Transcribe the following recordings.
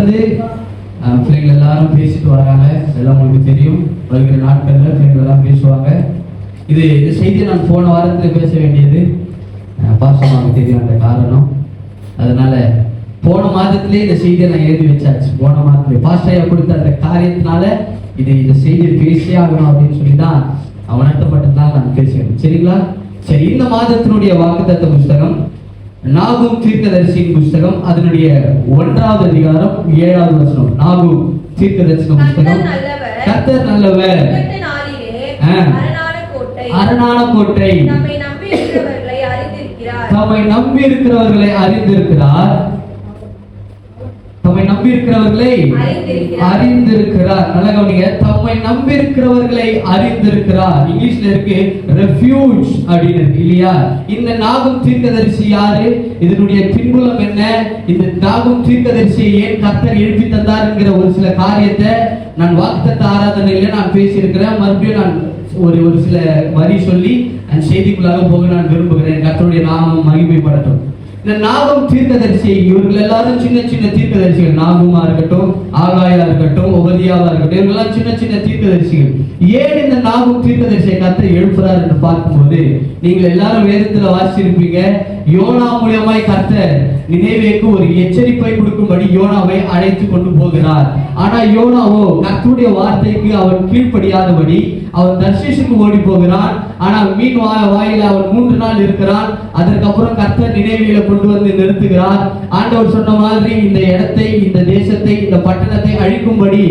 தொடர்ந்து பிள்ளைகள் எல்லாரும் பேசிட்டு வராங்க. எல்லாம் உங்களுக்கு தெரியும். வருகிற நாட்கள்ல பிள்ளைகள் எல்லாம் பேசுவாங்க. இது செய்தி நான் போன வாரத்தில் பேச வேண்டியது பாசமாக தெரியும் அந்த காரணம். அதனால போன மாதத்திலே இந்த செய்தியை நான் எழுதி வச்சாச்சு. போன மாதத்திலே பாஸ்டையா கொடுத்த அந்த காரியத்தினால இந்த செய்தியை பேசியே ஆகணும் அப்படின்னு சொல்லி தான் உணர்த்தப்பட்டதுனால நான் பேசுகிறேன். சரிங்களா? சரி, இந்த மாதத்தினுடைய வாக்குத்தத்த புஸ்தகம் நாகும் தீர்க்கதரிசியின் புஸ்தகம், அதனுடைய 1வது அதிகாரம் 7வது வசனம். நாகும் தீர்க்கதரிசன புஸ்தகம். கர்த்தர் நல்லவர், அரணான கோட்டை, தம்மை நம்பி இருக்கிறவர்களை அறிந்திருக்கிறார். தம்மை நம்பி இருக்கிறவர்களை அறிந்திருக்கிறார். நல்ல கவனிங்க, தம்மை நம்பி இருக்கிறவர்களை அறிந்திருக்கிறார். இங்கிலீஷ்ல இருக்கு ரெஃப்யூஜ் அப்படின்னு இருக்கு இல்லையா? இந்த நாகும் தீர்க்கதரிசி யாரு? இதனுடைய பின்புலம் என்ன? இந்த நாகும் தீர்க்கதரிசியை ஏன் கர்த்தர் எழுப்பி தந்தாருங்கிற ஒரு சில காரியத்தை நான் வாக்குத்தத்த ஆராதனையில நான் பேசியிருக்கிறேன். மறுபடியும் நான் ஒரு சில வரி சொல்லி அந்த செய்திக்குள்ளாக போக நான் விரும்புகிறேன். கர்த்தருடைய நாமம் மகிமைப்படட்டும். இந்த நாகும் தீர்க்கதரிசி, இவர்கள் எல்லாரும் சின்ன சின்ன தீர்க்கதரிசிகள். நாகுமா இருக்கட்டும், ஆகாயா இருக்கட்டும், உபதியாவா இருக்கட்டும், இவங்கெல்லாம் சின்ன சின்ன தீர்க்கதரிசிகள். ஏன் இந்த நாகும் தீர்க்கதரிசியை கர்த்தர் எழுப்புறார் என்று பார்க்கும்போது, நீங்கள் எல்லாரும் வேதத்துல வாசிச்சிருப்பீங்க. யோனா மூலமாய் கர்த்தர் நினைவேக்கு ஒரு எச்சரிப்பை கொடுக்கும்படி யோனாவை அழைத்து கொண்டு போகிறார். ஆனா யோனாவோ கர்த்தருடைய வார்த்தைக்கு அவன் கீழ்ப்படியாதபடி அவன் தர்ஷீசுக்கு ஓடி போகிறான். ஆனால் மீன் வாயில அவன் 3 நாள் இருக்கிறான். அதற்கப்புறம் கர்த்தர் நினைவில கொண்டு வந்து நிறுத்துகிறார். ஆண்டவர் சொன்ன மாதிரி இந்த இடத்தை, இந்த தேசத்தை, இந்த பட்டணத்தை அழிக்கும்படி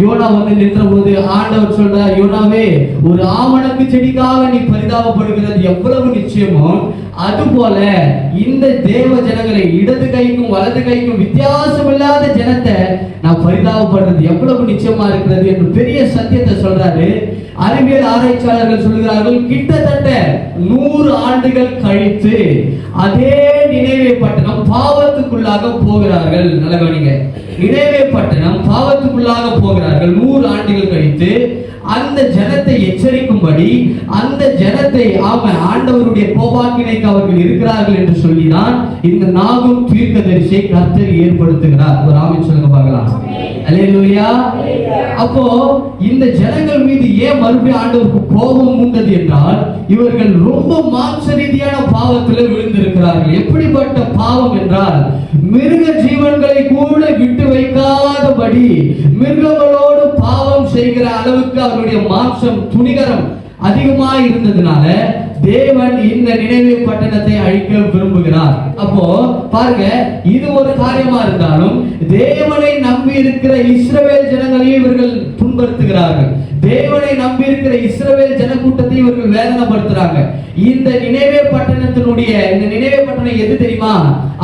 யோனா வந்து நின்ற போது ஆண்டவர் சொல்றார், யோனாவே, ஒரு ஆமணக்கு செடிக்காக நீ பரிதாபப்படுகிறது எவ்வளவு நிச்சயமோ, அதுபோல இந்த தேவ ஜனங்களை, இடது கைக்கும் வலது கைக்கும் வித்தியாசம் இல்லாத ஜனத்தை நான் பரிதாபப்படுறது எவ்வளவு நிச்சயமா இருக்கிறது என்று பெரிய சத்தியத்தை சொல்றாரு. அறிவியல் ஆராய்ச்சியாளர்கள் சொல்கிறார்கள், கிட்டத்தட்ட 100 ஆண்டுகள் கழித்து அதே நினைவே பட்டணம் பாவத்துக்குள்ளாக போகிறார்கள். நல்ல கவனிங்க, நினைவே பட்டணம் பாவத்துக்குள்ளாக போகிறார்கள். 100 ஆண்டுகள் கழித்து அந்த ஜனத்தை எச்சரிக்கும்படி, அந்த ஜனத்தை ஆண்டவருடைய கோபாக்கினைக்கு அவர்கள் இருக்கிறார்கள் என்று சொல்லிதான் இந்த நாகும் தீர்க்கதரிசியை கர்த்தர் ஏற்படுத்துகிறார். ஒரு ஆமென் சொல்லுங்க பார்க்கலாம். அல்லேலூயா. அப்போ இந்த ஜனங்கள் மீது ஏன் மறுபடியும் ஆண்டவருக்கு கோபம் உண்டது என்றால், இவர்கள் ரொம்ப மாம்ச ரீதியான பாவத்தில் விழுந்திருக்கிறார்கள். எப்படிப்பட்ட பாவம் என்றால், மிருக ஜீவன்களை கூட விட்டு வைக்காதபடி மிருகங்களோடு பாவம் செய்கிற அளவுக்கு அவருடைய மாம்சம் துணிகரம் அதிகமாக இருந்ததுனால தேவன் இந்த நினைவே பட்டணத்தை அழிக்க விரும்புகிறார். அப்போ பாருங்க, இது ஒரு காரியமா இருந்தாலும் தேவனை நம்பி இருக்கிற இஸ்ரவேல் ஜனங்களையும் இவர்கள் துன்புறுத்துகிறார்கள். தேவனை நம்பி இருக்கிற இஸ்ரவேல் ஜனக்கூட்டத்தை இவர்கள் வேதனைப்படுத்துறாங்க. இந்த நினைவே பட்டணத்தினுடைய, இந்த நினைவே பட்டணம் எது தெரியுமா?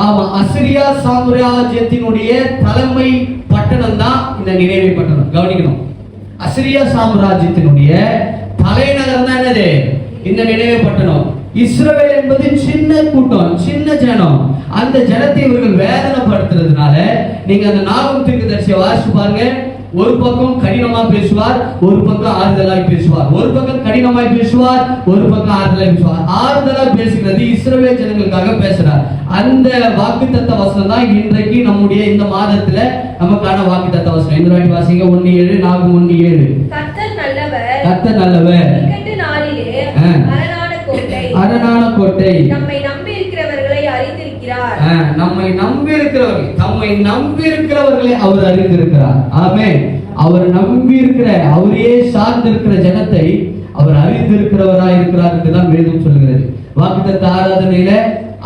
ஆமா, அசிரியா சாம்ராஜ்யத்தினுடைய தலைமை பட்டணம் தான் இந்த நினைவே பட்டணம். கவனிக்கணும், அசிரியா சாம்ராஜ்யத்தினுடைய தலைநகரம் தான் என்னது? இந்த நினைவே பட்டணம். இஸ்ரவேல் என்பது சின்ன கூட்டம், சின்ன ஜனம். அந்த ஜனத்தை இவர்கள் வேதனைப்படுத்துறதுனால நீங்க அந்த நாகும் தீர்க்கதரிசியை வாசிச்சு பாருங்க. ஒரு பக்கம் கடினமா பேசுவார், ஒரு பக்கம் ஆறுதலாய் பேசுவார். ஒரு பக்கம் கடினமாய் பேசுவார், ஒரு பக்கம் ஆறுதலாய் பேசுவார். ஆறுதலாய் பேசுகிறது இஸ்ரவேல் ஜனங்களுக்காக பேசுறார். அந்த வாக்குத்தத்த வசனம் தான் இன்றைக்கு நம்முடைய இந்த மாதத்துல நமக்கான வாக்குத்தத்த வசனம். இந்த வாட்டி வாசிங்க 1:7, நாகும் 1:7. கர்த்தர் நல்லவர், கர்த்தர் நல்லவர், இக்கட்டு நாளிலே அரணான கோட்டை, நம்மை நம்பி இருக்கிறவர்களை அறிந்திருக்கிறார். நம்மை நம்பி இருக்கிறவர்கள், தம்மை நம்பி இருக்கிறவர்களை அவர் அறிந்திருக்கிறார். ஆமென். அவர் நம்பி இருக்கிற, அவரையே சார்ந்திருக்கிற ஜனத்தை அவர் அறிந்திருக்கிறவராய் இருக்கிறார் என்றுதான் வேதம் சொல்கிறது. வாக்குத்தத்த ஆராதனையில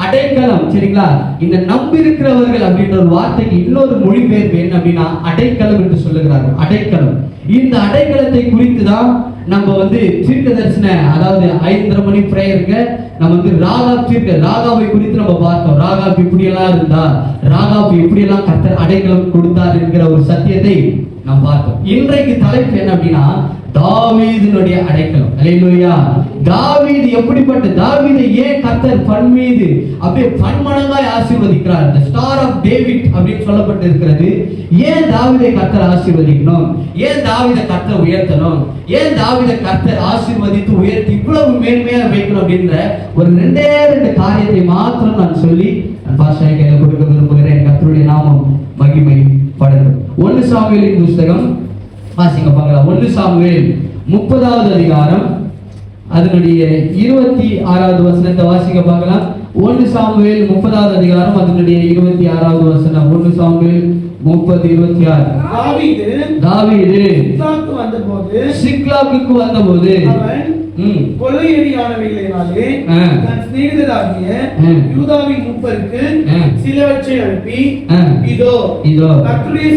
அடைக்கலம், சரிங்களா? இந்த நம்பி இருக்கிறவர்கள் அப்படின்ற ஒரு வார்த்தைக்கு இன்னொரு மொழிபெயர்ப்பு என்ன அப்படின்னா அடைக்கலம் என்று சொல்லுகிறார்கள். அடைக்கலம். இந்த அடைக்கலத்தை குறித்து தான் நம்ம வந்து தீர்க்க தரிசன, அதாவது 5:30 மணி பிரேயருக்கு நம்ம வந்து ராகாவை குறித்து நம்ம பார்த்தோம். ராகாப் இப்படி எல்லாம் இருந்தா, ராகாப் எப்படி எல்லாம் கர்த்தர் அடைக்கலம் கொடுத்தார் என்கிற ஒரு சத்தியத்தை நாம் பார்த்தோம். இன்றைக்கு தலைப்பு என்ன அப்படின்னா தாவீதினுடைய அடைக்கலம். அல்லேலூயா. தாவீது எப்படிப்பட்ட, தாவீதை ஏன் கர்த்தர் பன்மீது அப்படியே பன்மடங்காய் ஆசீர்வதிக்கிறார்? the star of David அப்படின்னு சொல்லப்பட்டு இருக்கிறது. ஏன் தாவீதை கர்த்தர் ஆசீர்வதிக்கணும்? ஏன் தாவீதை கர்த்தர் உயர்த்தணும்? ஏன் தாவீதை கர்த்தர் ஆசீர்வதித்து உயர்த்தி இவ்வளவு மேன்மையா வைக்கணும் அப்படின்ற ஒரு 2 காரியத்தை மாத்திரம் நான் சொல்லி பாஸ்டர் கையில கொடுக்க விரும்புகிறேன். கர்த்தருடைய கர்த்தருடைய நாமம் மகிமைப்படட்டும். 1 சாமுவேலின் புஸ்தகம் வாசிங்க பார்க்கலாம். 1 சாமுவேல் 30வது அதிகாரம் அதனுடைய 26வது வசனத்தை வாசிங்க பார்க்கலாம். 1 சாமுவேல் 30வது அதிகாரம் அதனுடைய 26வது வசனம். 1 சாமுவேல் 30:26. தாவீது சிக்லாகுக்கு வந்தபோது அவன் கொள்ளையடியானவைகளினாலே தன் சிநேகிதராகிய யூதாவின் மூப்பருக்கு சிலவற்றை அனுப்பி, இதோ கர்த்தருடைய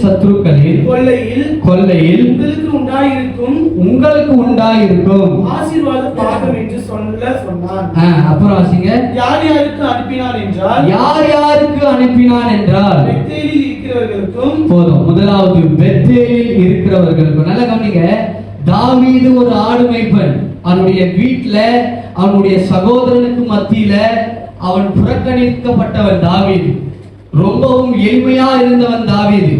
சத்துருக்களின் கொள்ளையில் உங்களுக்கு உண்டாயிருக்கும் ஆசீர்வாத பாகம் என்று சொன்னான். அப்புறம் வாசிங்க. யார் யாருக்கு அனுப்பினான் என்றால் பெத்தேலில் இருக்கிறவர்களுக்கும். போதும். முதலாவது பெத்தேலில் இருக்கிறவர்களுக்கும். நல்ல கவனிங்க. தாவீது ஒரு ஆடு மேய்ப்பன். அவனுடைய வீட்டுல அவனுடைய சகோதரனுக்கு மத்தியில அவன் புறக்கணிக்கப்பட்டவன் தாவீது. ரொம்பவும் எளிமையா இருந்தவன் தாவீது.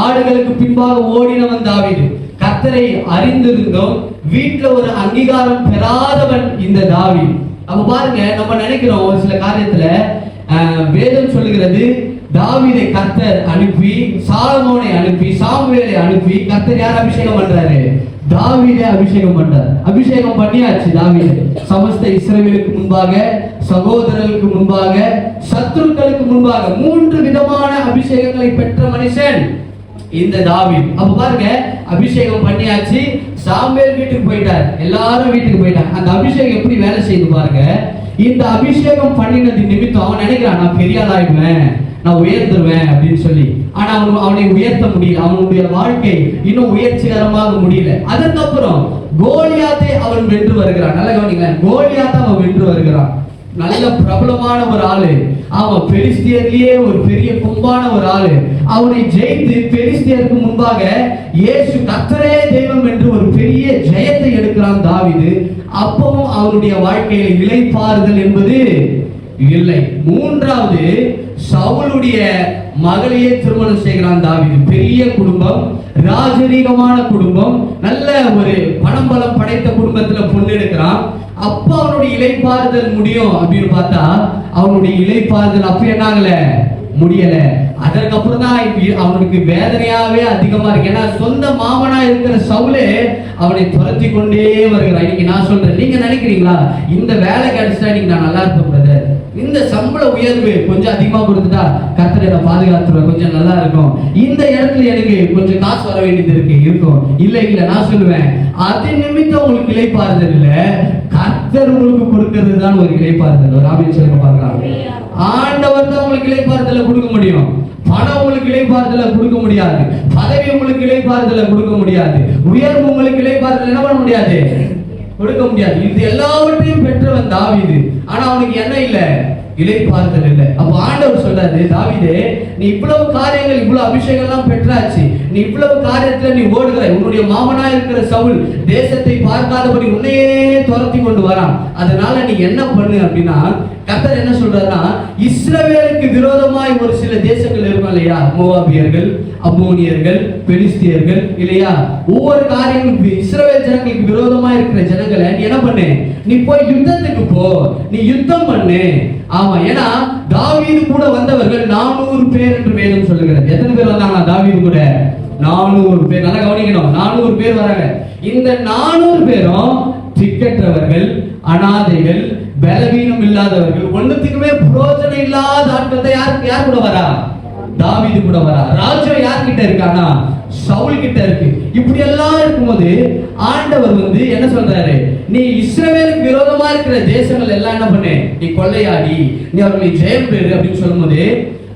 ஆடுகளுக்கு பின்பாக ஓடினவன் தாவீது. கர்த்தரை அறிந்திருந்தோம் வீட்டுல ஒரு அங்கீகாரம் பெறாதவன் இந்த தாவீது. அப்ப பாருங்க, நம்ம நினைக்கிறோம் ஒரு சில காரியத்துல வேதம் சொல்லுகிறது தாவீதை கர்த்தர் அனுப்பி, சாலமோனை அனுப்பி, சாமுவேலை அனுப்பி கர்த்தர் யார் அபிஷேகம் பண்றாரு? தாவீதை அபிஷேகம் பண்றார். அபிஷேகம் பண்ணியாச்சு தாவீது. சமஸ்த இஸ்ரவேலுக்கு முன்பாக, சகோதரர்களுக்கு முன்பாக, சத்துருக்களுக்கு முன்பாக 3 விதமான அபிஷேகங்களை பெற்ற மனுஷன் இந்த தாவீது. அப்ப பாருங்க, அபிஷேகம் பண்ணியாச்சு. சாமுவேல் வீட்டுக்கு போயிட்டார், எல்லாரும் வீட்டுக்கு போயிட்டாங்க. அந்த அபிஷேகம் எப்படி வேலை செய்து பாருங்க. இந்த அபிஷேகம் பண்ணினது நிமித்தம் அவன் நினைக்கிறான், நான் பெரிய ஆளாயிடுவேன், நான் உயர்ந்துருவேன் அப்படின்னு சொல்லி. ஆனா அவனை உயர்த்த முடியல. அவனுடைய வாழ்க்கை இன்னும் உயர்ச்சிகரமாக முடியல. அதுக்கப்புறம் கோலியாத்தை அவன் வென்று வருகிறான். நல்ல கவனிங்க, கோலியாத்தை அவன் வென்று வருகிறான். நல்ல பிரபலமான ஒரு ஆளு. அவன் பெலிஸ்தியர்லயே ஒரு பெரிய கொம்பான ஒரு ஆளு. அவனை ஜெயித்து பெலிஸ்தியருக்கு முன்பாக இயேசு கர்த்தரே தெய்வம் என்று ஒரு பெரிய ஜெயத்தை எடுக்கிறான் தாவீது. அப்பவும் அவனுடைய வாழ்க்கையில இளைப்பாறுதல் என்பது இல்லை. 3வது, சவுலுடைய மகளையே திருமணம் செய்கிறான் தாவீது. பெரிய குடும்பம், ராஜரீகமான குடும்பம், நல்ல ஒரு பணம் பலம் படைத்த குடும்பத்துல பொண்ணு எடுக்கிறான். அப்ப அவனுடைய இளைப்பாறுதல் முடியும் அப்படின்னு பார்த்தா அவனுடைய இளைப்பாறுதல் அப்ப என்னாகல, முடியல. அதற்கப்புறம் தான் அவனுக்கு வேதனையாவே அதிகமா இருக்கு. ஏன்னா சொந்த மாமனா இருக்கிற சவுலே அவனை துரத்தி கொண்டே வருகிறான். இன்னைக்கு நான் சொல்றேன், நீங்க நினைக்கிறீங்களா இந்த வேலை கிடைச்சா இன்னைக்கு நான் நல்லா இருப்பேன் பிரதர், இந்த சம்பள உயர்வு கொஞ்சம் அதிகமா கொடுத்துட்டா கர்த்தரை நான் பாதுகாத்துருவேன், கொஞ்சம் நல்லா இருக்கும், இந்த இடத்துல எனக்கு கொஞ்சம் காசு வர வேண்டியது இருக்கும். இல்ல நான் சொல்லுவேன், அது நிமித்தம் உங்களுக்கு இளைப்பாறுதல் இல்ல, கர்த்தர் உங்களுக்கு கொடுக்கிறது தான் ஒரு இளைப்பாறுதல். ஒரு ஆமென் சொல்லுங்க பார்க்கலாம். ஆண்டவர் தான் உங்களுக்கு இளைப்பாறுதலை கொடுக்க முடியும். பணம் உங்களுக்கு இளைப்பாறுதலை கொடுக்க முடியாது. பதவி உங்களுக்கு இளைப்பாறுதலை கொடுக்க முடியாது. உயர்வு உங்களுக்கு இளைப்பாறுதல் என்ன பண்ண முடியாது, கொடுக்க முடியாது. இது எல்லாவற்றையும் பெற்றவன் தாவீது. ஆனா அவனுக்கு என்ன இல்ல, இளைப்பாறுதல் இல்லை. அப்ப ஆண்டவர் சொல்றாரு, தாவீதே நீ இவ்வளவு காரியங்கள், இவ்வளவு அபிஷேகம் எல்லாம் பெற்றாச்சு, நீ இவ்வளவு காரியத்துல நீ ஓடுகிறாய். உன்னுடைய மாமனா இருக்கிற சவுல் தேசத்தை பார்க்காதபடி உன்னையே துரத்தி கொண்டு வரான். அதனால நீ என்ன பண்ணு அப்படின்னா, கர்த்தர் என்ன சொல்றாருன்னா, இஸ்ரவேலுக்கு விரோதமாய் ஒரு சில தேசங்கள் இருக்கும் இல்லையா, மோவாபியர்கள், அம்மோனியர்கள், பெலிஸ்தியர்கள் இல்லையா, ஒவ்வொரு காரியங்களும் இஸ்ரவேல் ஜனங்களுக்கு விரோதமா இருக்கிற ஜனங்களை நீ என்ன பண்ணு, நீ போய் யுத்தத்துக்கு போ, நீ யுத்தம் பண்ணு. ஆமா, ஏன்னா தாவீது கூட வந்தவர்கள் 400 பேர் என்று வேதம் சொல்லுகிறது. எத்தனை பேர் வந்தாங்க தாவீது கூட? 400 பேர். நல்லா கவனிக்கணும், 400 பேர் வராங்க. இந்த 400 பேரும் திக்கற்றவர்கள், அனாதைகள், பலவீனம் இல்லாதவர்கள், ஒண்ணுத்துக்குமே பிரயோஜனம் இல்லாத ஆட்கள். யார் கூட வரா? தாவீது கூட வரா. ராஜ்யம் யார்கிட்ட இருக்கானா? சவுல் கிட்ட இருக்கு. இப்படி எல்லாம் இருக்கும்போது ஆண்டவர் என்ன சொல்றாரு, நீ இஸ்ரவேலுக்கு விரோதமா இருக்கிற தேசங்கள் எல்லாம் என்ன பண்ணு, நீ கொள்ளையாடி நீ அவர்களை ஜெயம் பெறு அப்படின்னு சொல்லும்போது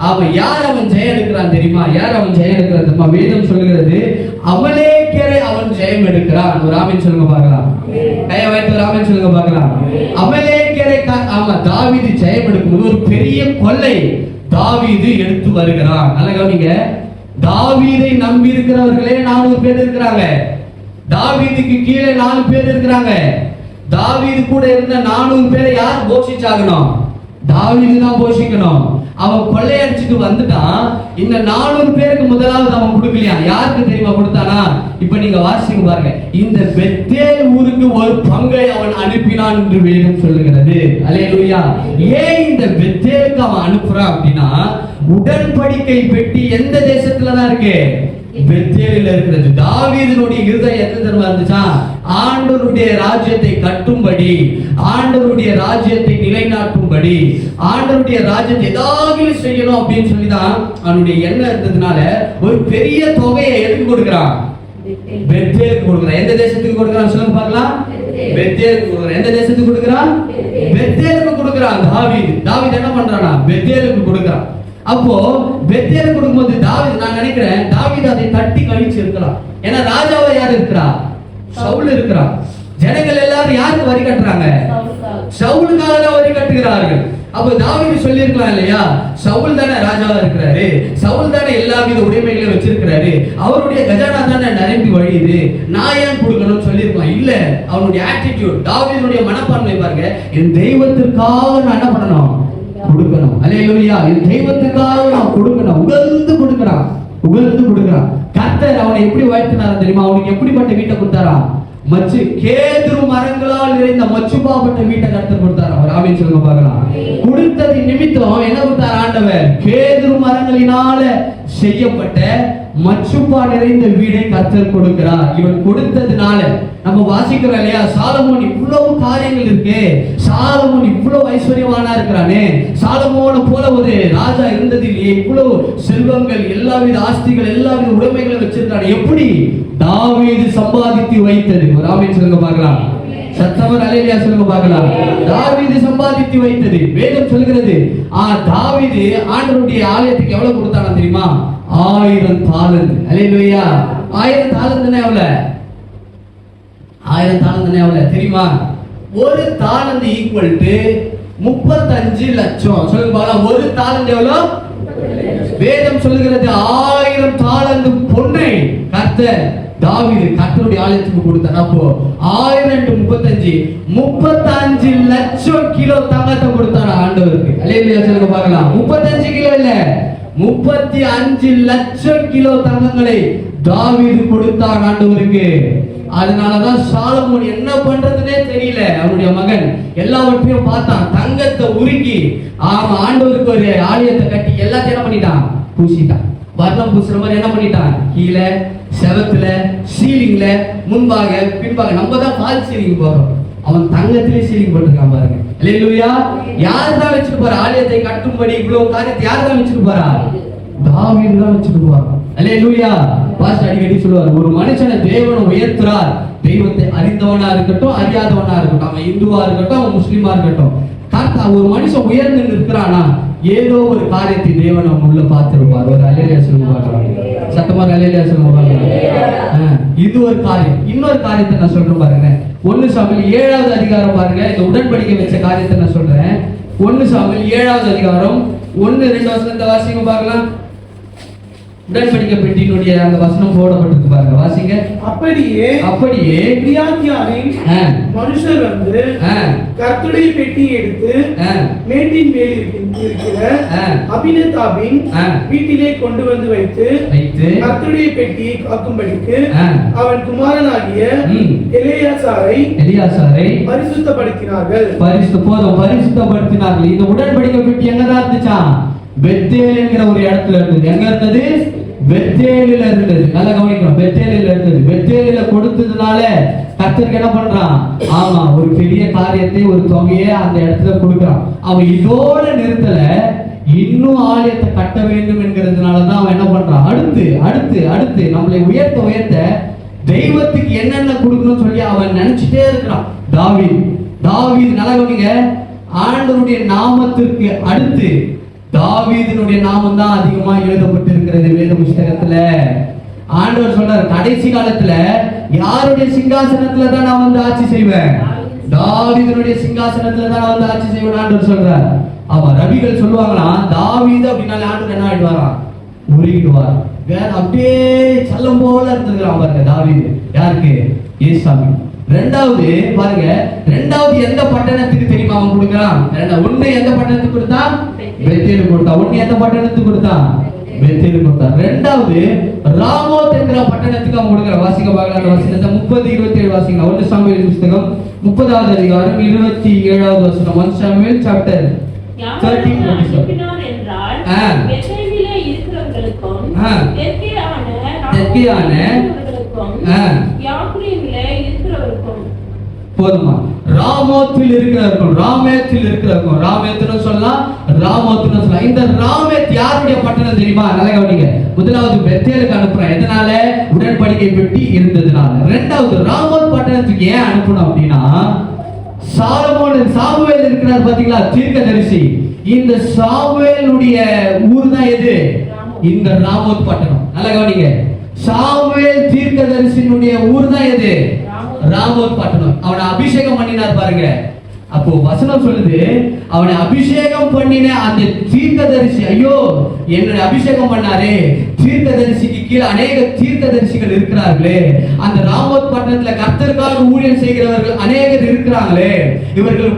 அவன் யார், அவன் ஜெயம் எடுக்கிறான் தெரியுமா? யார் அவன் ஜெயம் எடுக்கிறான் தெரியுமா? வேதம் சொல்லுகிறது, அமலேக்கியரை அவன் ஜெயம் எடுக்கிறான். ஒரு ஆமென் சொல்லுங்க பார்க்கலாம். கையை வைத்து ஒரு ஆமென் சொல்லுங்க பார்க்கலாம். அமலேக்கியரை ஆமா தாவீது ஜெயம் எடுக்கும்போது ஒரு பெரிய கொள்ளை தாவீது எடுத்து வருகிறான். நல்லா கவனிங்க, தாவீதை நம்பி இருக்கிறவர்களே 400 பேர் இருக்கிறாங்க. தாவீதுக்கு கீழே 4 பேர் இருக்கிறாங்க. தாவீது கூட இருந்த 400 பேரை யார் போஷிச்சாகணும்? தாவீது தான் போஷிக்கணும். அவன் கொள்ளையடிச்சிட்டு வந்துட்டான். இந்த 400 பேருக்கு முதலாவது அவன் கொடுக்கலையா? யாருக்கு தெரியுமா கொடுத்தானா? இப்ப நீங்க வாசிங்க பாருங்க. இந்த பெத்தேல் ஊருக்கு ஒரு பங்கை அவன் அனுப்பினான் என்று வேதம் சொல்லுகிறது. அல்லேலூயா. ஏன் இந்த பெத்தேலுக்கு அவன் அனுப்புறான் அப்படின்னா, உடன்படிக்கை பெட்டி எந்த தேசத்துல தான் இருக்கு? பெத்தேலில் இருக்கிறது. தாவீதினுடைய இருதயம் எந்த தரமா இருந்துச்சா? ஆண்டவருடைய ராஜ்யத்தை கட்டும்படி, ஆண்டவருடைய ராஜ்யத்தை நிலைநாட்டும்படி, ஆண்டவருடைய ராஜ்யத்தை ஏதாவது செய்யணும் அப்படின்னு சொல்லிதான் அவனுடைய எண்ணம் இருந்ததுனால ஒரு பெரிய தொகையை எதுக்கு கொடுக்கிறான்? பெத்தேலுக்கு கொடுக்கிறான். எந்த தேசத்துக்கு கொடுக்கிறான் சொல்லுங்க பார்க்கலாம். பெத்தேலுக்கு கொடுக்கிறான். எந்த தேசத்துக்கு கொடுக்கிறான்? பெத்தேலுக்கு கொடுக்கிறான். தாவீது என்ன பண்றானா? பெத்தேலுக்கு கொடுக்கிறான். அப்போ பெத்தேலுக்கு கொடுக்கும்போது தாவீது, நான் நினைக்கிறேன் தாவீது அதை தட்டி கழிச்சு இருக்கலாம். ஏன்னா ராஜாவை யார் இருக்கிறா? சவுல் இருக்கிறா. ஜனங்கள் எல்லாரும் யாருக்கு வரி கட்டுறாங்க? சவுலுக்காக தான் வரி கட்டுகிறார்கள். அப்ப தாவீது சொல்லி இருக்கலாம் இல்லையா, சவுல் தானே ராஜாவா இருக்கிறாரு, சவுல் தானே எல்லா வித உடைமைகளையும் வச்சிருக்கிறாரு, அவருடைய கஜானா தானே நிரம்பி வழியுது, நான் ஏன் கொடுக்கணும்னு சொல்லி இருக்கலாம். இல்ல, அவனுடைய ஆட்டிடியூட், தாவீதுடைய மனப்பான்மை பாருங்க, என் தெய்வத்திற்காக நான் என்ன பண்ணணும்? கொடுக்கணும். அல்லேலூயா. என் தெய்வத்துக்காக நான் கொடுக்கணும். உகந்து கொடுக்கிறான், உகந்து கொடுக்கிறான். கர்த்தர் அவனை எப்படி வாழ்த்தினார் தெரியுமா? அவனுக்கு எப்படிப்பட்ட வீட்டை கொடுத்தாரா? மச்சு கேதுரு மரங்களால் நிறைந்த மச்சுப்பாப்பட்ட வீட்டை கர்த்தர் கொடுத்தார். அவர் ஆமென் சொல்லுங்க பார்க்கலாம். கொடுத்தது நிமித்தம் என்ன கொடுத்தார் ஆண்டவர்? கேதுரு மரங்களினால செய்யப்பட்ட மச்சுப்பா நிறைந்த வீடை கர்த்தர் கொடுக்கிறார். இவன் கொடுத்ததுனால நம்ம வாசிக்கிறோம் இல்லையா, சாலமோன் இவ்வளவு காரியங்கள் இருக்கு, சாலமோன் இவ்வளவு ஐஸ்வர்யவானா இருக்கிறானே, சாலமோனை போல ஒரு ராஜா இருந்தது இல்லையே, இவ்வளவு செல்வங்கள், எல்லாவித ஆஸ்திகள், எல்லாவித உடைமைகளும் வச்சிருக்கானே, எப்படி? தாவீது சம்பாதித்து வைத்தது. ஒரு ஆமென் சொல்லுங்க பார்க்கலாம். சத்தவர் அல்லேலூயா சொல்லுங்க பார்க்கலாம். தாவீது சம்பாதித்து வைத்தது. வேதம் சொல்கிறது, தாவீது ஆண்டவருடைய ஆலயத்துக்கு எவ்வளவு கொடுத்தானா தெரியுமா? 1000 தாலந்து. அல்லேலூயா. 1000 தாலந்துன்னா எவ்வளவு? 1000 தாலந்துன்னா எவ்வளவு தெரியுமா? ஒரு தாலந்து ஈக்குவல் டு 35 லட்சம். சொல்லுங்க பார்க்கலாம். ஒரு தாலந்து எவ்வளவு? வேதம் சொல்லுகிறது 1000 தாலந்து பொன்னை கர்த்தர் தாவீது கர்த்தருடைய ஆலயத்துக்கு கொடுத்தார். அப்போ 1000 × 35 லட்சம் கிலோ தங்கத்தை கொடுத்தார் ஆண்டவருக்கு. அல்லேலூயா சொல்லுங்க பார்க்கலாம். 35 கிலோ இல்ல, 35 லட்சம் கிலோ தங்கங்களை தாவீது கொடுத்தார் ஆண்டவருக்கு. அதனாலதான் சாலமோன் என்ன பண்றதுன்னே தெரியல. அவனுடைய மகன் எல்லாவற்றையும் பார்த்தான், தங்கத்தை உருக்கி ஆண்டவருக்கு ஒரு ஆலயத்தை கட்டி எல்லாத்தையும் என்ன பண்ணிட்டான்? பூசிட்டான். வர்ணம் பூசுற மாதிரி என்ன பண்ணிட்டான்? கீழே செவத்துல, சீலிங்ல, முன்பாக பின்பாக. நம்ம தான் ஃபால் சீலிங் போறோம், அவன் தங்கத்திலே சீலிங் போட்டிருக்கான் பாருங்க. அல்லேலூயா. யார் தான் வச்சுட்டு போற? ஆலயத்தை கட்டும்படி இவ்வளவு காரியத்தை யார் தான் வச்சுட்டு போறா? தாவீது தான் வச்சுட்டு போறான். அல்லேலூயா. பாஸ்டர் அடிக்கடி சொல்லுவார், ஒரு மனுஷனை தேவன் உயர்த்துறார், தெய்வத்தை அறிந்தவனா இருக்கட்டும் அறியாதவனா இருக்கட்டும், அவன் இந்துவா இருக்கட்டும் அவன் முஸ்லிமா இருக்கட்டும், ஒரு மனுஷன் உயர்ந்து நிற்கிறானா ஏதோ ஒரு காரியத்தை தேவன் அவன் உள்ள பார்த்திருப்பார். ஒரு அல்லேலூயா சொல்லுவாங்க. சத்தமா அல்லேலூயா சொல்லுவாங்க. இது ஒரு காரியம். இன்னொரு காரியத்தை நான் சொல்றேன் பாருங்க. 1 சாமுவேல் 7வது அதிகாரம் பாருங்க. இந்த உடன்படிக்கை வச்ச காரியத்தை நான் சொல்றேன். 1 சாமுவேல் 7வது அதிகாரம் 1-2 வசனத்தை வாசிங்க பார்க்கலாம். உடன்படிக்கை பெட்டியினுடைய அந்த வசனம் போடப்பட்டிருக்கு பாருங்க, வாசிங்க. அப்படியே பிரியாத்தியாவின் மனுஷர் வந்து கர்த்தருடைய பெட்டியை எடுத்து மேட்டின் மேல் இருக்கிற அபினதாபின் வீட்டிலே கொண்டு வந்து வைத்து கர்த்தருடைய பெட்டியை காக்கும்படிக்கு அவன் குமாரனாகிய எலியாசாரை பரிசுத்தப்படுத்தினார்கள். பரிசுத்தப்படுத்தினார்கள். இந்த உடன்படிக்கை பெட்டி எங்கதான் இருந்துச்சா? பெத்தேல் என்கிற ஒரு இடத்துல இருந்தது. எங்க இருந்தது? பெத்தேலில இருந்தது. நல்லா கவனிக்கணும். பெத்தேலில இருந்தது. பெத்தேலில கொடுத்ததுனால கர்த்தருக்கு என்ன பண்றான்? ஆமா, ஒரு பெரிய காரியத்தை, ஒரு தொகையை அந்த இடத்துல கொடுக்கிறான். அவன் இதோட நிறுத்தல, இன்னும் ஆலயத்தை கட்ட வேண்டும் என்கிறதுனாலதான் அவன் என்ன பண்றான்? அடுத்து அடுத்து அடுத்து நம்மளை உயர்த்த உயர்த்த தெய்வத்துக்கு என்னென்ன கொடுக்கணும்னு சொல்லி அவன் நினைச்சிட்டே இருக்கிறான். தாவீது நல்லா கவனிங்க. ஆண்டவருடைய நாமத்திற்கு அடுத்து தாவீதினுடைய நாமம் தான் அதிகமா எழுதப்பட்டிருக்கிறது வேத புத்தகத்துல. ஆண்டவர் சொல்றார், கடைசி காலத்துல யாருடைய சிங்காசனத்துல தான் நான் வந்து ஆட்சி செய்வேன்? தாவீதினுடைய சிங்காசனத்துல தான் நான் வந்து ஆட்சி செய்வேன் ஆண்டவர் சொல்றார். ஆமா, ரவிகள் சொல்லுவாங்களா, தாவீது அப்படின்னாலே ஆண்டவர் என்ன ஆயிடுவாராம்? உருகிடுவார். வேற அப்படியே செல்லம் போல இருந்துக்கிறான் பாருங்க தாவீது. யாருக்கு? ஏசாமி. 2வது பாருங்க, ரெண்டாவது எந்த பட்டணத்துக்கு தெரியுமா அவன் கொடுக்குறான்? ஒண்ணு எந்த பட்டணத்துக்கு கொடுத்தான்? பெத்தேலு கொடுத்தான். ஒண்ணு எந்த பட்டணத்துக்கு கொடுத்தான்? பெத்தேலு கொடுத்தான். ரெண்டாவது ராமோத் என்கிற பட்டணத்துக்கு அவன் கொடுக்குறான். வாசிக்க பார்க்கலாம் வசனத்தை 30-27 வாசிக்கலாம். 1 சாமுவேல் புத்தகம் 30வது அதிகாரம் 27வது வசனம். 1 சாமுவேல் சாப்டர் 13 என்றால் பெத்தேலிலே இருக்கிறவர்களுக்கும் தெற்கேயான யாக்கோபிலே இருக்கிறவருக்கும் போதுமா? ராமோத்தில் இருக்கிறவருக்கும் ராமேத்தில் இருக்கிறவருக்கும் ராமேத்னு சொல்லலாம், ராமோத்னு சொல்லலாம். இந்த ராமேத் யாருடைய பட்டணம் தெரியுமா? நல்லா கவனிங்க. முதலாவது பெத்தேலுக்கு அனுப்புறான். எதனால? உடன்படிக்கை பெட்டி இருந்ததுனால. ரெண்டாவது ராமோத் பட்டணத்துக்கு ஏன் அனுப்பணும் அப்படின்னா, சாமுவேல் இருக்கிறார் பாத்தீங்களா, தீர்க்கதரிசி. இந்த சாமுவேலுடைய ஊர் தான் எது? இந்த ராமோத் பட்டணம். நல்லா கவனிங்க. சாமுவேல் தீர்க்கதரிசியினுடைய ஊர் தான் எது? ராமோத் பட்டணம். அவனை அபிஷேகம் பண்ணினார் பாருங்க. அப்போ வசனம் சொல்லுது, அவனை அபிஷேகம் பண்ணின அந்த தீர்க்கதரிசி, ஐயோ என்னுடைய அபிஷேகம் பண்ணாரே, தீர்க்கதரிசிக்கு கீழே அநேக தீர்க்கதரிசிகள் இருக்கிறார்களே, அந்த ராமோத் பட்டணத்துல கர்த்தருக்காக ஊழியம் செய்கிறவர்கள் அநேகர் இருக்கிறாங்களே, இவர்கள்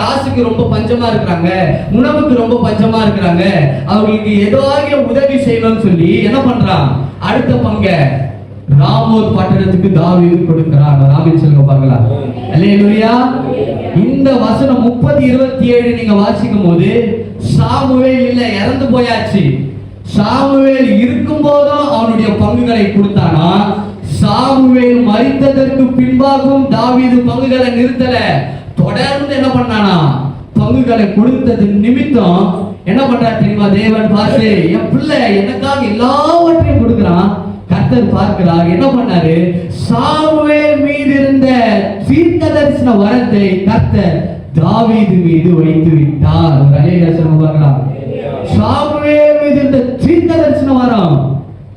காசுக்கு ரொம்ப பஞ்சமா இருக்கிறாங்க, உணவுக்கு ரொம்ப பஞ்சமா இருக்கிறாங்க, அவங்களுக்கு ஏதாவது உதவி செய்யணும்னு சொல்லி என்ன பண்றான்? அடுத்த பங்க ராமோத் பட்டணத்துக்கு தாவீது கொடுக்கிறார். ஆமென் சொல்லுங்க பார்க்கலாம். அல்லேலூயா. இந்த வசனம் 30-27 நீங்க வாசிக்கும் போது சாமுவேல் இல்ல, இறந்து போயாச்சு. சாமுவேல் இருக்கும் போதும் அவனுடைய பங்குகளை கொடுத்தானா, சாமுவேல் மரித்ததற்கு பின்பாகவும் தாவீது பங்குகளை நிறுத்தல, தொடர்ந்து என்ன பண்ணானா? பங்குகளை கொடுத்தது நிமித்தம் என்ன பண்றாரு தெரியுமா? தேவன் பார்த்து, என் பிள்ளை எனக்காக எல்லாவற்றையும் கொடுக்கிறான். கர்த்தர் பார்க்கிறார். என்ன பண்ணாரு? சாமுவேல் மீது இருந்த தீர்க்கதரிசன வரத்தை கர்த்தர் தாவீது மீது வைத்து விட்டார். ஒரு அல்லேலூயா சொல்லுங்க பார்க்கலாம். சாமுவேல் மீது இருந்த தீர்க்கதரிசன வரம்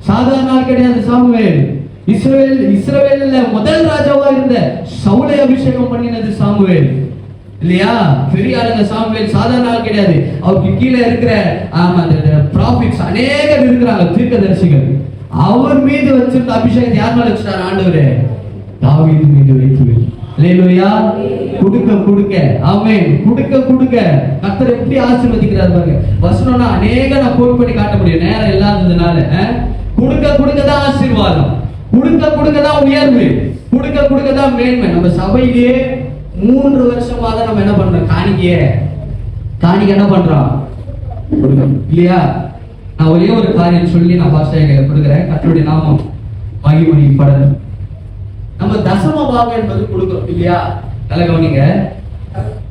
சாதாரண ஆள் கிடையாது. சாமுவேல் இஸ்ரவேல்ல முதல் ராஜாவா இருந்த சவுலை அபிஷேகம் பண்ணினது சாமுவேல் இல்லையா? பெரிய ஆளுங்க சாமுவேல், சாதாரண ஆள் கிடையாது. அவருக்கு கீழே இருக்கிற ப்ராஃபிட்ஸ் அநேகர் இருக்கிறாங்க, தீர்க்கதரிசிகள். அவர் மீது வச்சிருந்த அபிஷேகத்தை யார் மேல வச்சார்? ஆண்டவரே தாவீது மீது வைத்து. அல்லேலூயா. கொடுக்க ஆமென். கொடுக்க கர்த்தர் எப்படி ஆசீர்வதிக்கிறார் பாருங்க. வசனம்னா அநேக நான் கோட் பண்ணி காட்ட முடியும், நேரம் இல்லாததுனால. கொடுக்க தான் ஆசீர்வாதம், கொடுக்க தான் உயர்வு, கொடுக்க தான் மேன்மை. நம்ம சபையிலேயே 3 வருஷமா தான் நம்ம என்ன பண்றோம்? காணிக்கை என்ன பண்றோம்? கொடுக்கணும் இல்லையா? நான் ஒரே ஒரு காரியம் சொல்லி நான் பாஸ்டர் கொடுக்குறேன். கர்த்தருடைய நாமம் மகிமைப்படணும். நம்ம தசம பாகம் என்பது கொடுக்கிறோம் இல்லையா? நல்ல கவனிங்க.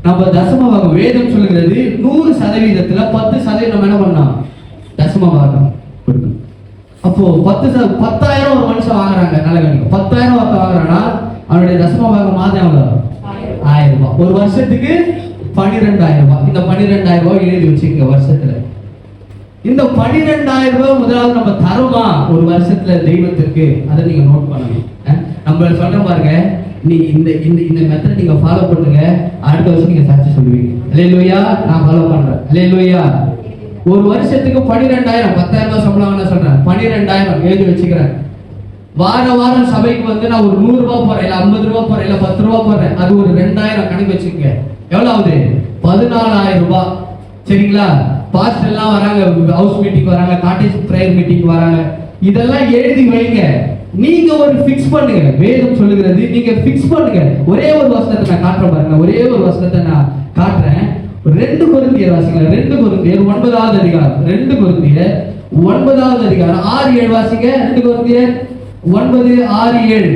நம்ம தசம பாகம் வேதம் சொல்லுகிறது 100%த்துல 10% நம்ம என்ன பண்ணோம்? தசம பாகம் கொடுக்கணும். அப்போ 10,000 ஒரு மனுஷன் வாங்குறாங்க. நல்ல கவனிங்க. 10,000 ஒருத்தர் வாங்குறான்னா அவனுடைய தசம பாகம் மாதம் எவ்வளவு? 1000 ரூபாய். ஒரு வருஷத்துக்கு 12,000 ரூபாய். இந்த 12,000 ரூபாய் எழுதி வச்சுக்கோங்க. வருஷத்துல இந்த 12,000 ரூபாய் முதலாவது நம்ம தரோமா ஒரு வருஷத்துல தெய்வத்திற்கு, அதை நீங்க நோட் பண்ணணும். நம்ம சொல்ற பாருங்க, நீ இந்த மெத்தட் நீங்க ஃபாலோ பண்ணுங்க, அடுத்த வருஷம் நீங்க சாட்சி சொல்லுவீங்க. அல்லேலூயா. நான் ஃபாலோ பண்றேன். அல்லேலூயா. ஒரு வருஷத்துக்கு 12,000, 10,000 ரூபாய் சம்பளம் நான் சொல்றேன். 12,000 எழுதி வச்சுக்கிறேன். வாரம் சபைக்கு வந்து நான் ஒரு 100 ரூபாய் போறேன், இல்ல 50 ரூபாய் போறேன், இல்ல 10 ரூபாய் போறேன், அது ஒரு 2,000 கணக்கு வச்சுக்கங்க. எவ்வளவு ஆகுது? 14,000 ரூபாய். சரிங்களா? பாஸ்டர் எல்லாம் வராங்க, ஹவுஸ் மீட்டிங் வராங்க, காட்டேஜ் பிரேயர் மீட்டிங் வராங்க. இதெல்லாம் எழுதி வைங்க. நீங்க ஒரு ஃபிக்ஸ் பண்ணுங்க. வேதம் சொல்லுகிறது, நீங்க ஃபிக்ஸ் பண்ணுங்க. ஒரே ஒரு வசனத்தை நான் காட்டுறேன் பாருங்க. ஒரே ஒரு வசனத்தை நான் காட்டுறேன். 2 கொரிந்தியர் வாசிங்க. 2 கொரிந்தியர் 9வது அதிகாரம். 2 கொரிந்தியர் 9வது அதிகாரம் 6-7 வாசிங்க. 2 கொரிந்தியர் 9:6-7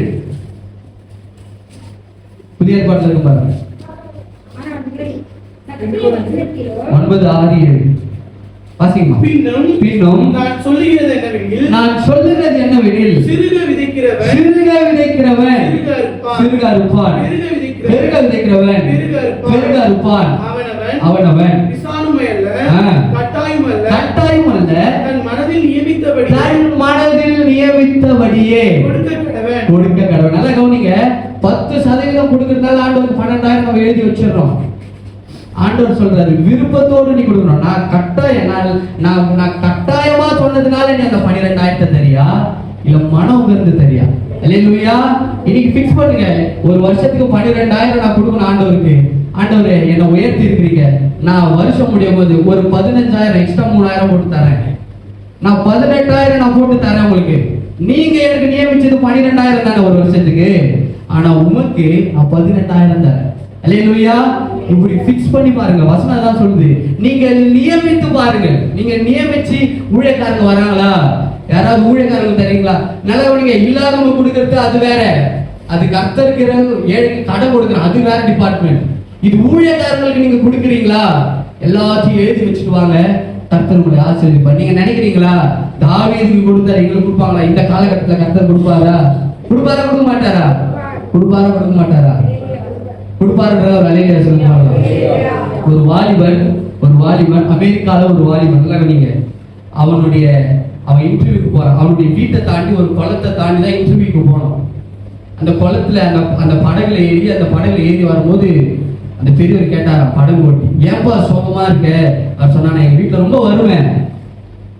புதிய ஏற்பாட்டுல இருக்கு பாருங்க. 9:6-7 வாசிங்க. பின்னும் நான் சொல்லுகிறது என்னவெனில் சிறுக விதைக்கிறவன் சிறுக இருப்பான், பெருக விதைக்கிறவன் பெருக இருப்பான். அவனவன் கட்டாயம் அல்ல தன் மனதில் நியமித்தபடியே கொடுக்க கடவன். நல்லா கவனிங்க. 10% கொடுக்கறதால ஆண்டவருக்கு 12,000 நம்ம எழுதி வச்சிடறோம். ஆண்டவர் சொல்றாரு, விருப்பத்தோடு நீ கொடுக்கணும். நான் கட்டாயமா சொன்னதுனால நீ அந்த 12,000 தெரியா, இல்ல மனம் உணர்ந்து தெரியா? அல்லேலூயா. இன்னைக்கு ஃபிக்ஸ் பண்ணுங்க, ஒரு வருஷத்துக்கு 12,000 நான் கொடுக்கணும் ஆண்டவருக்கு. ஆண்டவரே என்னை உயர்த்தி இருக்கிறீங்க, நான் வருஷம் முடியும் போது ஒரு 15,000 எக்ஸ்ட்ரா 3,000 போட்டு தரேன், நான் 18,000 நான் போட்டு தரேன் உங்களுக்கு. நீங்க எனக்கு நியமிச்சது 12,000 தானே ஒரு வருஷத்துக்கு, ஆனா உமக்கு நான் 18,000 தரேன். அல்லேலூயா. இப்படி ஃபிக்ஸ் பண்ணி பாருங்க, வசனம் தான் சொல்லுது. நீங்க நியமித்து பாருங்க. நீங்க நியமிச்சு ஊழியக்காரங்க வராங்களா, யாராவது ஊழியக்காரங்க தரீங்களா, நல்லவங்க இல்லாதவங்க கொடுக்கறது அது வேற, அது கர்த்தருக்கு ஏழைக்கு கடன் கொடுக்குற அது வேற டிபார்ட்மெண்ட். இது ஊழியக்காரங்களுக்கு நீங்க கொடுக்குறீங்களா, எல்லாத்தையும் எழுதி வச்சுட்டு வாங்க, கர்த்தர் உங்களை ஆசீர்வதிப்பார். நீங்க நினைக்கிறீங்களா தாவீதுக்கு கொடுத்தாரு எங்களுக்கு கொடுப்பாங்களா? இந்த காலகட்டத்தில் கர்த்தர் கொடுப்பாரா? கொடுப்பாரா கொடுக்க மாட்டாரா? கொடுப்பாரா கொடுக்க மாட்டாரா? கொடுப்பாருன்ற ஒரு அலையில சொல்லுவாங்க. ஒரு வாலிபன் அமெரிக்கால ஒரு வாலிபன் எல்லாம் நீங்க அவன் இன்டர்வியூக்கு போறான். அவனுடைய வீட்டை தாண்டி ஒரு குளத்தை தாண்டி தான் இன்டர்வியூக்கு போனான். அந்த குளத்துல அந்த படகுல ஏறி வரும்போது அந்த பெரியவர் கேட்டாராம் படகு ஓட்டி, ஏன்பா சோகமா இருக்க? அவர் சொன்னா, எங்க வீட்டுல ரொம்ப வருவேன்,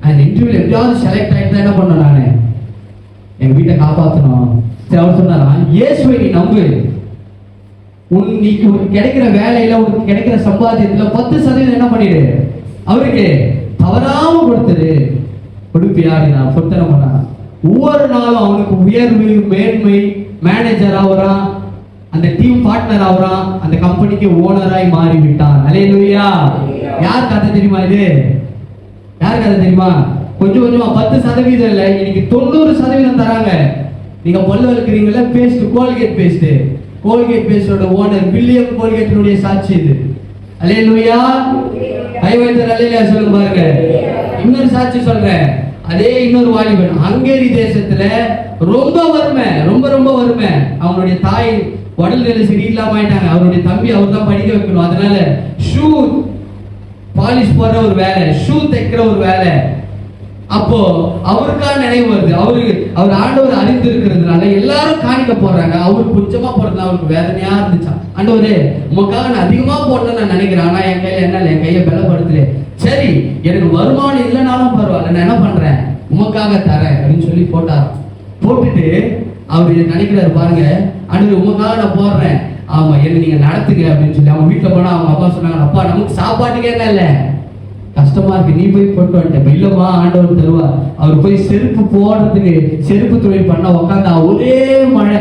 அந்த இன்டர்வியூல எப்படியாவது செலக்ட் ஆகிட்டு தான் என்ன பண்ண, நானு எங்க வீட்டை காப்பாற்றணும். அவர் சொன்னாராம், இயேசுவை நீ நம்பு, உனக்கு கிடைக்கிற வேலையில உனக்கு கிடைக்கிற சம்பாத்தியத்துல 10% என்ன பண்ணிடு, அவருக்கு தவறாம கொடுத்துரு. கொடுப்பியாடினா பொத்தனை பண்ணா. ஒவ்வொரு நாளும் அவனுக்கு உயர்வு, மேன்மை, மேனேஜர் ஆகுறான், அந்த டீம் பார்ட்னர் ஆகுறான், அந்த கம்பெனிக்கு ஓனராய் மாறி விட்டான். அல்லேலூயா. யார் கதை தெரியுமா இது? யார் கதை தெரியுமா? கொஞ்சம் கொஞ்சமா 10% இல்ல, இன்னைக்கு 90% தராங்க. நீங்க பல்லு வளர்க்குறீங்களா, பேஸ்ட், கோல்கேட் பேஸ்டோட ஓனர் வில்லியம் கோல்கேட்டினுடைய சாட்சி இது. அல்லேலூயா. ஐவத்தர் அல்லேலூயா சொல்லுங்க பாருங்க. இன்னொரு சாட்சி சொல்றேன். அதே இன்னொரு வாலிபன் ஹங்கேரி தேசத்துல ரொம்ப வறுமை. அவங்களுடைய தாய் உடல்நிலை சரியில்லாம ஆயிட்டாங்க. அவருடைய தம்பி அவர் தான் படிக்க வைக்கணும். அதனால ஷூ பாலிஷ் போடுற ஒரு வேலை, ஷூ தைக்கிற ஒரு வேலை. அப்போ அவருக்கான நினைவு வருது. அவர் ஆண்டவர் அறிந்து இருக்கிறதுனால எல்லாரும் காணிக்க போடுறாங்க. அவருக்கு கொஞ்சமா போடுறது அவருக்கு வேதனையா இருந்துச்சான். ஆண்டவரே உமக்காக நான் அதிகமா போடணும்னு நான் நினைக்கிறேன், ஆனா என் கையில என்ன இல்லை, என் கையை பலப்படுத்தல. சரி எனக்கு வருமானம் இல்லைனாலும் பரவாயில்ல, நான் என்ன பண்றேன், உமக்காக தரேன் அப்படின்னு சொல்லி போட்டார். போட்டுட்டு அவர் நினைக்கிறாரு பாருங்க, ஆண்டவரே உமக்காக நான் போடுறேன், ஆமா என்ன நீங்க நடத்துங்க அப்படின்னு சொல்லி அவங்க வீட்டுல போனா அவங்க அப்பா சொன்னாங்க, அப்பா நமக்கு சாப்பாட்டுக்கே என்ன இல்லை, கஷ்டமா இருக்கு, நீ போய் போட்டு வந்துட்ட. இல்லம்மா ஆண்டவர் தருவார். அவர் போய் செருப்பு போடுறதுக்கு செருப்பு தொழில் பண்ண உட்காந்தா ஒரே மழை,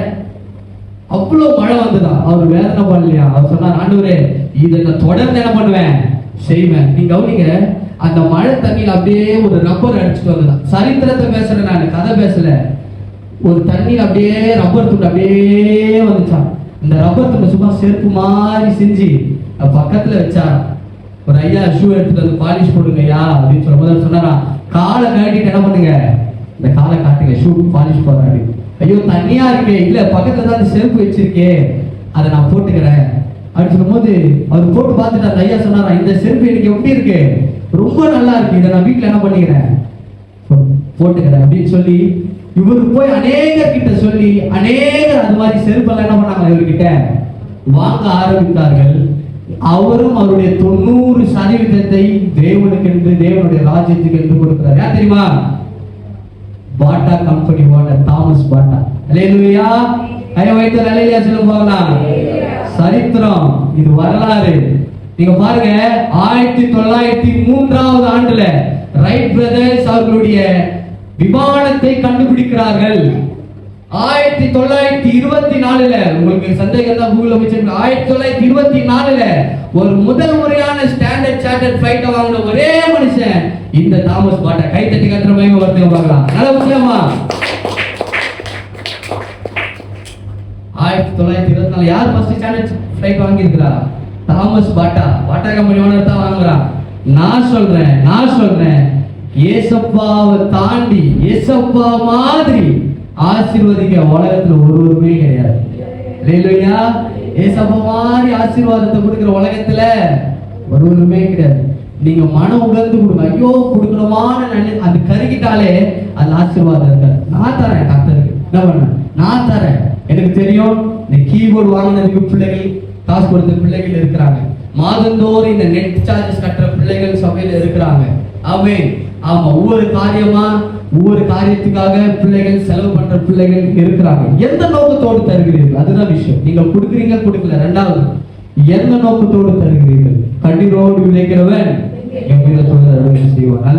அவ்வளவு மழை வந்துதான். அவர் வேதனை பண்ணலையா? அவர் சொன்னார், ஆண்டவரே இதை நான் தொடர்ந்து என்ன பண்ணுவேன், செய்வேன். நீங்க கவனிங்க, அந்த மழை தண்ணியில் அப்படியே ஒரு ரப்பர் அடிச்சுட்டு வந்ததான். சரித்திரத்தை பேசுறேன் நான், கதை பேசல. ஒரு தண்ணியில் அப்படியே ரப்பர் துண்டு அப்படியே வந்துச்சான். இந்த ரப்பர் துண்டை சும்மா செருப்பு மாதிரி செஞ்சு பக்கத்துல வச்சாராம். ஒரு ஐயா ஷூ எடுத்துட்டு வந்து பாலிஷ் போடுங்கய்யா அப்படின்னு சொல்லும்போது சொன்னாரா, காலை காட்டிட்டு என்ன பண்ணுங்க, இந்த காலை காட்டுங்க, ஷூ பாலிஷ் போடுறாரு. ஐயோ தண்ணியா இருக்கே, இல்ல பக்கத்துல தான் அந்த செருப்பு வச்சிருக்கே, அதை நான் போட்டுக்கிறேன் அப்படின்னு சொல்லும்போது அவர் போட்டு பார்த்துட்டு அந்த ஐயா சொன்னாரா, இந்த செருப்பு எனக்கு எப்படி இருக்கு, ரொம்ப நல்லா இருக்கு, இதை நான் வீட்டுல என்ன பண்ணிக்கிறேன், போட்டுக்கிறேன் அப்படின்னு சொல்லி இவரு போய் அநேகர் கிட்ட சொல்லி அநேகர் அது மாதிரி செருப்பெல்லாம் என்ன பண்ணாங்க, இவர்கிட்ட வாங்க ஆரம்பித்தார்கள். அவரும் அவருடைய 90% தேவனுக்கு என்று, தேவனுடைய ராஜ்யத்துக்கு என்று கொடுக்கிறார். யார் தெரியுமா? பாட்டா கம்பெனி ஓனர் தாமஸ் பாட்டா. அல்லேலூயா. ஐயா வைத்து அல்லேலூயா சொல்லுங்க போகலாம். சரித்திரம் இது, வரலாறு. நீங்க பாருங்க, 1903ஆவது ஆண்டுல ரைட் பிரதர்ஸ் அவர்களுடைய விமானத்தை கண்டுபிடிக்கிறார்கள். 1924ல, உங்களுக்கு சந்தேகம் தான் கூகுள்ல போய் 1924ல ஒரு முதல் முறையான ஸ்டாண்டர்ட் சார்ட்டர்ட் ஃளைட்டை வாங்கின ஒரே மனுஷன் இந்த தாமஸ் பாட்டா. கை தட்டி கத்துற மகிமை வரதுக்கு பார்க்கலாம். நல்ல விஷயமா? 1924 யார் ஃபர்ஸ்ட் ஸ்டாண்டர்ட் ஃளைட் வாங்கி இருக்கிறா? தாமஸ் பாட்டா. பாட்டா கம்பெனி ஓனர் தான் வாங்குறா. நான் சொல்றேன் ஏசப்பாவை தாண்டி, ஏசப்பா மாதிரி ஆசீர்வதிக்க உலகத்துல ஒருவருமே கிடையாது. அல்லேலூயா. ஏசப்பா மாதிரி ஆசீர்வாதத்தை கொடுக்கிற உலகத்துல ஒருவருமே கிடையாது. நீங்க மனம் உணர்ந்து கொடுங்க. ஐயோ கொடுக்கணுமான அது கருகிட்டாலே அது ஆசீர்வாதம் இருக்காது. நான் தரேன், கர்த்தருக்கு என்ன பண்ண, நான் தரேன். எனக்கு தெரியும், இந்த கீபோர்டு வாங்கினதுக்கு பிள்ளைகள், காசு கொடுத்த பிள்ளைகள் இருக்கிறாங்க. மாதந்தோறும் இந்த நெட் சார்ஜஸ் கட்டுற பிள்ளைகள் சபையில இருக்கிறாங்க. ஆமென். ஆமா, ஒவ்வொரு காரியமா ஒவ்வொரு காரியத்துக்காக பிள்ளைகள் செலவு பண்ற பிள்ளைகள் இருக்கிறாங்க. எந்த நோக்கத்தோடு தருகிறீர்கள்? அதுதான் விஷயம். நீங்க கொடுக்குறீங்க கொடுக்கல, ரெண்டாவது எந்த நோக்கத்தோடு தருகிறீர்கள்? கண்ணீரோடு விதைக்கிறவன் கம்பீரத்தோடு அறுவடை செய்வான்.